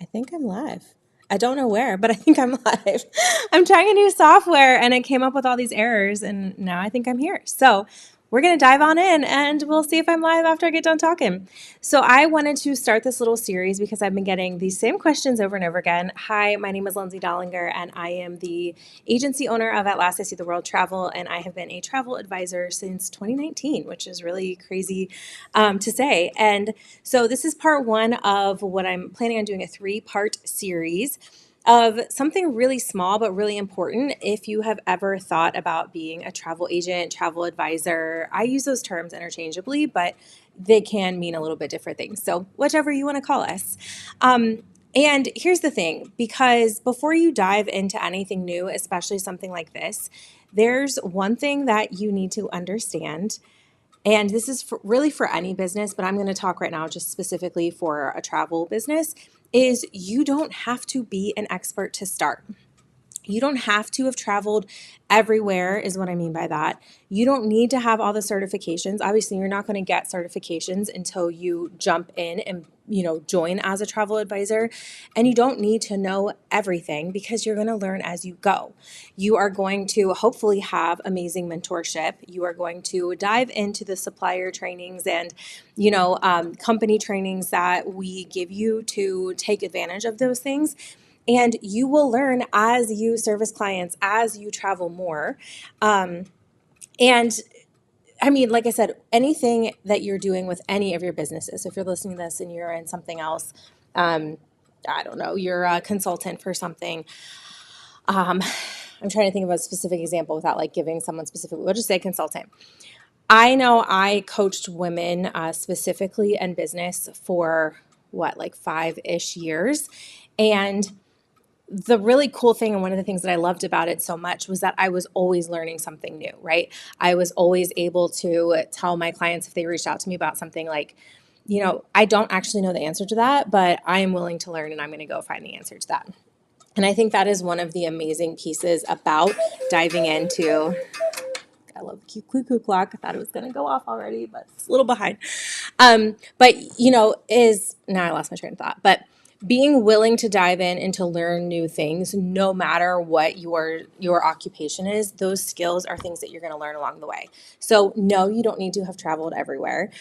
I think I'm live. I don't know where, but I think I'm live. I'm trying a new software and it came up with all these errors, and now I think I'm here. So we're going to dive on in and we'll see if I'm live after I get done talking. So I wanted to start this little series because I've been getting these same questions over and over again. Hi, my name is Lindsay Dollinger and I am the agency owner of At Last I See the World Travel, and I have been a travel advisor since 2019, which is really crazy to say. And so this is part one of what I'm planning on doing, a 3-part series of something really small but really important. If you have ever thought about being a travel agent, travel advisor, I use those terms interchangeably, but they can mean a little bit different things. So whichever you want to call us. And here's the thing, because before you dive into anything new, especially something like this, there's one thing that you need to understand. And this is really for any business, but I'm going to talk right now just specifically for a travel business, is you don't have to be an expert to start. You don't have to have traveled everywhere, is what I mean by that. You don't need to have all the certifications. Obviously, you're not going to get certifications until you jump in and join as a travel advisor. And you don't need to know everything because you're going to learn as you go. You are going to hopefully have amazing mentorship. You are going to dive into the supplier trainings and company trainings that we give you to take advantage of those things. And you will learn as you service clients, as you travel more. And I mean, like I said, anything that you're doing with any of your businesses, if you're listening to this and you're in something else, I don't know, you're a consultant for something. I'm trying to think of a specific example without giving someone specific. We'll just say consultant. I know I coached women specifically in business for 5-ish years. And the really cool thing, and one of the things that I loved about it so much, was that I was always learning something new, right? I was always able to tell my clients if they reached out to me about something I don't actually know the answer to that, but I am willing to learn and I'm going to go find the answer to that. And I think that is one of the amazing pieces about diving into. I love the cute cuckoo clock. I thought it was going to go off already, but it's a little behind. But now I lost my train of thought. But being willing to dive in and to learn new things, no matter what your occupation is, those skills are things that you're going to learn along the way. So no, you don't need to have traveled everywhere.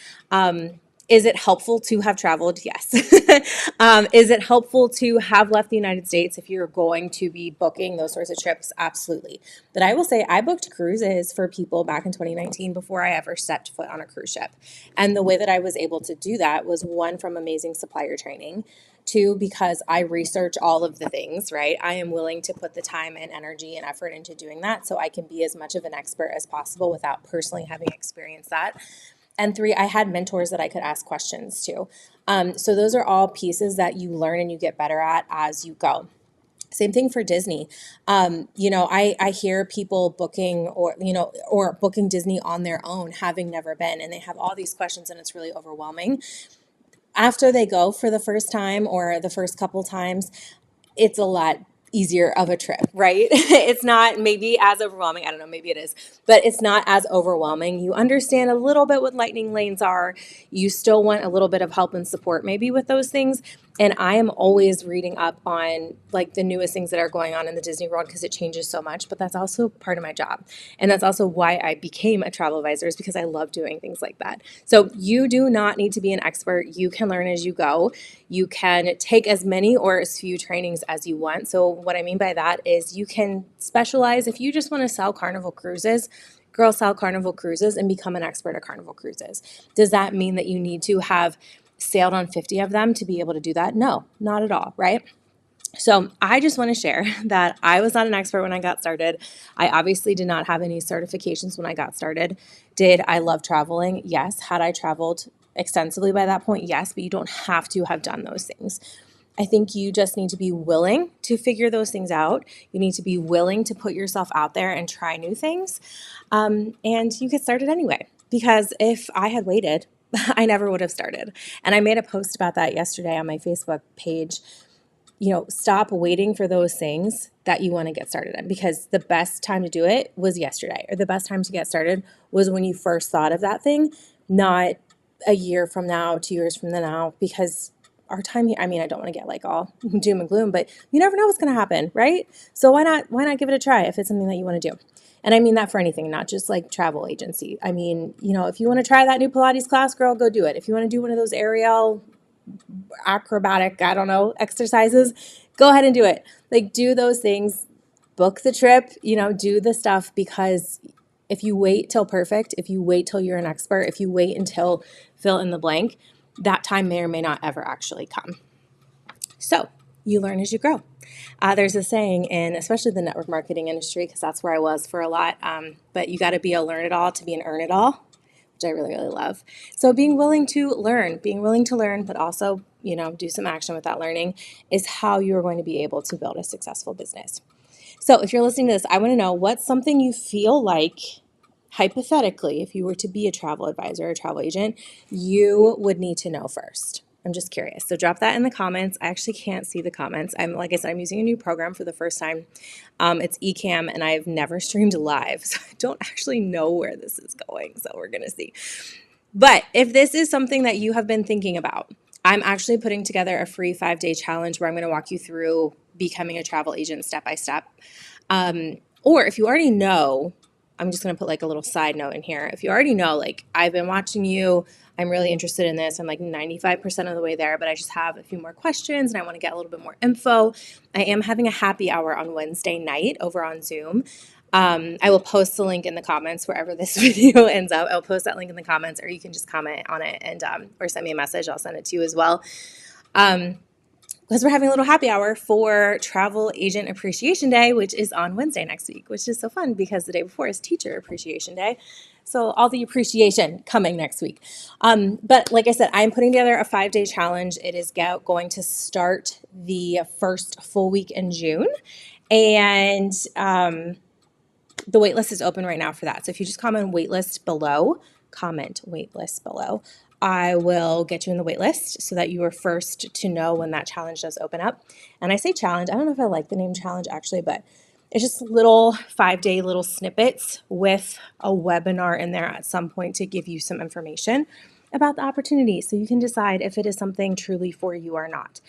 Is it helpful to have traveled? Yes. Is it helpful to have left the United States if you're going to be booking those sorts of trips? Absolutely. But I will say I booked cruises for people back in 2019 before I ever stepped foot on a cruise ship. And the way that I was able to do that was, one, from amazing supplier training. 2, because I research all of the things, right? I am willing to put the time and energy and effort into doing that so I can be as much of an expert as possible without personally having experienced that. And 3, I had mentors that I could ask questions to. So those are all pieces that you learn and you get better at as you go. Same thing for Disney. I hear people booking or booking Disney on their own, having never been, and they have all these questions and it's really overwhelming. After they go for the first time or the first couple times, it's a lot easier of a trip, right? It's not maybe as overwhelming. I don't know, maybe it is, but it's not as overwhelming. You understand a little bit what lightning lanes are. You still want a little bit of help and support maybe with those things. And I am always reading up on the newest things that are going on in the Disney world because it changes so much, but that's also part of my job. And that's also why I became a travel advisor, is because I love doing things like that. So you do not need to be an expert. You can learn as you go. You can take as many or as few trainings as you want. So what I mean by that is you can specialize. If you just want to sell Carnival cruises, girl, sell Carnival cruises and become an expert at Carnival cruises. Does that mean that you need to have sailed on 50 of them to be able to do that? No, not at all, right? So I just want to share that I was not an expert when I got started. I obviously did not have any certifications when I got started. Did I love traveling? Yes. Had I traveled extensively by that point? Yes, but you don't have to have done those things. I think you just need to be willing to figure those things out. You need to be willing to put yourself out there and try new things. And you get started anyway, because if I had waited, I never would have started. And I made a post about that yesterday on my Facebook page. Stop waiting for those things that you want to get started in, because the best time to do it was yesterday, or the best time to get started was when you first thought of that thing, not a year from now, 2 years from now, because our time here, I mean, I don't want to get like all doom and gloom, but you never know what's going to happen, right? So why not give it a try if it's something that you want to do? And I mean that for anything, not just like travel agency. I mean, if you want to try that new Pilates class, girl, go do it. If you want to do one of those aerial acrobatic, I don't know, exercises, go ahead and do it. Like, do those things, book the trip, do the stuff, because if you wait till perfect, if you wait till you're an expert, if you wait until fill in the blank, that time may or may not ever actually come. So you learn as you grow. There's a saying in especially the network marketing industry, because that's where I was for a lot, but you got to be a learn-it-all to be an earn-it-all, which I really, really love. So being willing to learn, but also, do some action with that learning is how you're going to be able to build a successful business. So if you're listening to this, I want to know what's something you feel like, hypothetically, if you were to be a travel advisor or a travel agent, you would need to know first. I'm just curious. So drop that in the comments. I actually can't see the comments. Like I said, I'm using a new program for the first time. It's Ecamm, and I've never streamed live, so I don't actually know where this is going. So we're going to see. But if this is something that you have been thinking about, I'm actually putting together a free 5-day challenge where I'm going to walk you through becoming a travel agent step by step. Or if you already know, I'm just going to put like a little side note in here. If you already know, like, I've been watching you, I'm really interested in this, I'm like 95% of the way there, but I just have a few more questions and I want to get a little bit more info, I am having a happy hour on Wednesday night over on Zoom. I will post the link in the comments wherever this video ends up. I'll post that link in the comments, or you can just comment on it and or send me a message. I'll send it to you as well. Because we're having a little happy hour for Travel Agent Appreciation Day, which is on Wednesday next week, which is so fun because the day before is Teacher Appreciation Day. So all the appreciation coming next week. But like I said, I'm putting together a 5-day challenge. It is going to start the first full week in June. And the waitlist is open right now for that. So if you just comment waitlist below, I will get you in the waitlist so that you are first to know when that challenge does open up. And I say challenge, I don't know if I like the name challenge actually, but it's just little 5-day little snippets with a webinar in there at some point to give you some information about the opportunity so you can decide if it is something truly for you or not.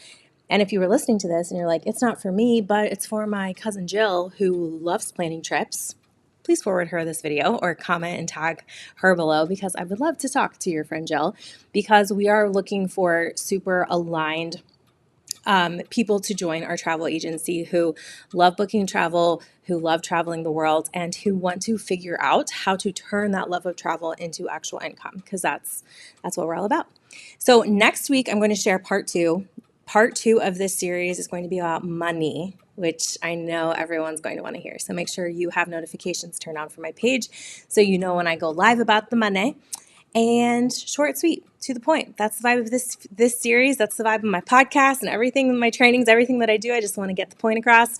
And if you were listening to this and you're like, it's not for me, but it's for my cousin Jill who loves planning trips, please forward her this video or comment and tag her below, because I would love to talk to your friend Jill, because we are looking for super aligned people to join our travel agency who love booking travel, who love traveling the world, and who want to figure out how to turn that love of travel into actual income, because that's what we're all about. So next week, I'm going to share part two. Part 2 of this series is going to be about money, which I know everyone's going to want to hear. So make sure you have notifications turned on for my page so you know when I go live about the money. And short, sweet, to the point. That's the vibe of this series. That's the vibe of my podcast and everything, my trainings, everything that I do. I just want to get the point across,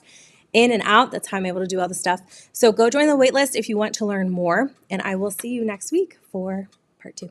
in and out. That's how I'm able to do all the stuff. So go join the waitlist if you want to learn more. And I will see you next week for part 2.